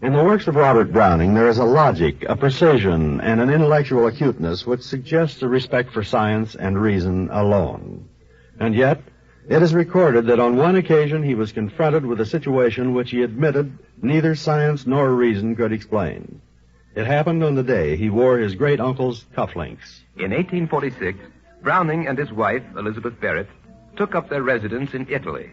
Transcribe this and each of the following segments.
In the works of Robert Browning, there is a logic, a precision, and an intellectual acuteness which suggests a respect for science and reason alone. And yet, it is recorded that on one occasion he was confronted with a situation which he admitted neither science nor reason could explain. It happened on the day he wore his great-uncle's cufflinks. In 1846, Browning and his wife, Elizabeth Barrett, took up their residence in Italy.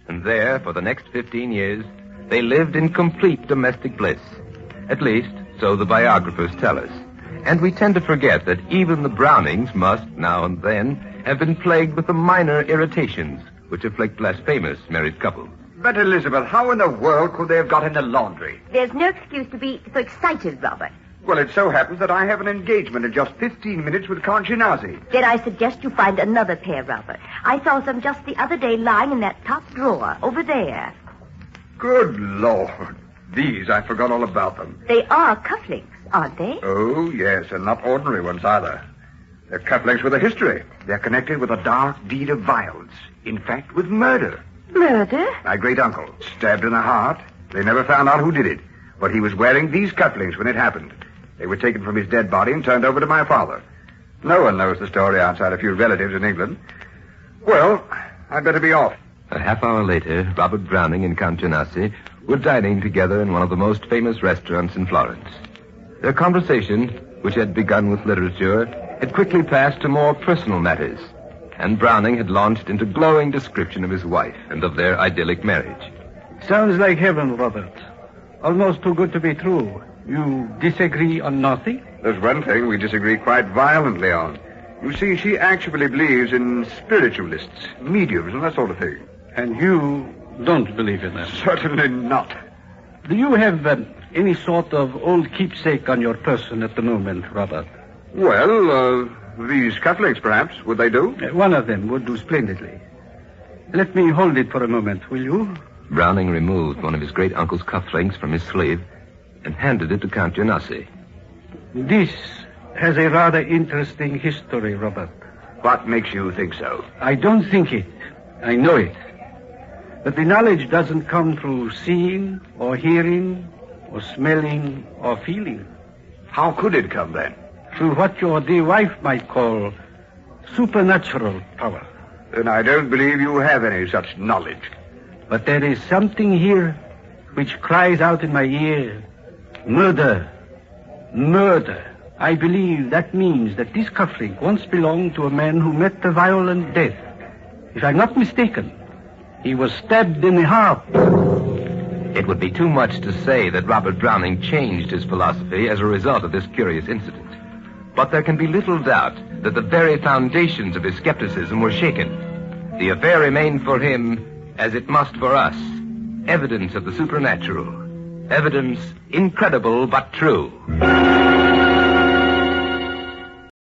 And there, for the next 15 years, they lived in complete domestic bliss. At least, so the biographers tell us. And we tend to forget that even the Brownings must, now and then, have been plagued with the minor irritations which afflict less famous married couples. But, Elizabeth, how in the world could they have got in the laundry? There's no excuse to be so excited, Robert. Well, it so happens that I have an engagement in just 15 minutes with Conchinazi. Then I suggest you find another pair, Robert. I saw some just the other day lying in that top drawer, over there. Good Lord. These, I forgot all about them. They are cufflinks, aren't they? Oh, yes, and not ordinary ones either. They're cufflinks with a history. They're connected with a dark deed of violence. In fact, with murder. Murder? My great-uncle, stabbed in the heart. They never found out who did it. But he was wearing these cufflinks when it happened. They were taken from his dead body and turned over to my father. No one knows the story outside a few relatives in England. Well, I'd better be off. A half hour later, Robert Browning and Count Genasi were dining together in one of the most famous restaurants in Florence. Their conversation, which had begun with literature, had quickly passed to more personal matters, and Browning had launched into glowing description of his wife and of their idyllic marriage. Sounds like heaven, Robert. Almost too good to be true. You disagree on nothing? There's one thing we disagree quite violently on. You see, she actually believes in spiritualists, mediums, and that sort of thing. And you don't believe in them? Certainly not. Do you have any sort of old keepsake on your person at the moment, Robert? Well, these cufflinks, perhaps. Would they do? One of them would do splendidly. Let me hold it for a moment, will you? Browning removed one of his great-uncle's cufflinks from his sleeve and handed it to Count Genasi. This has a rather interesting history, Robert. What makes you think so? I don't think it. I know it. But the knowledge doesn't come through seeing or hearing or smelling or feeling. How could it come, then? Through what your dear wife might call supernatural power. Then I don't believe you have any such knowledge. But there is something here which cries out in my ear, murder, murder. I believe that means that this cufflink once belonged to a man who met a violent death. If I'm not mistaken, he was stabbed in the heart. It would be too much to say that Robert Browning changed his philosophy as a result of this curious incident. But there can be little doubt that the very foundations of his skepticism were shaken. The affair remained for him, as it must for us, evidence of the supernatural. Evidence incredible but true.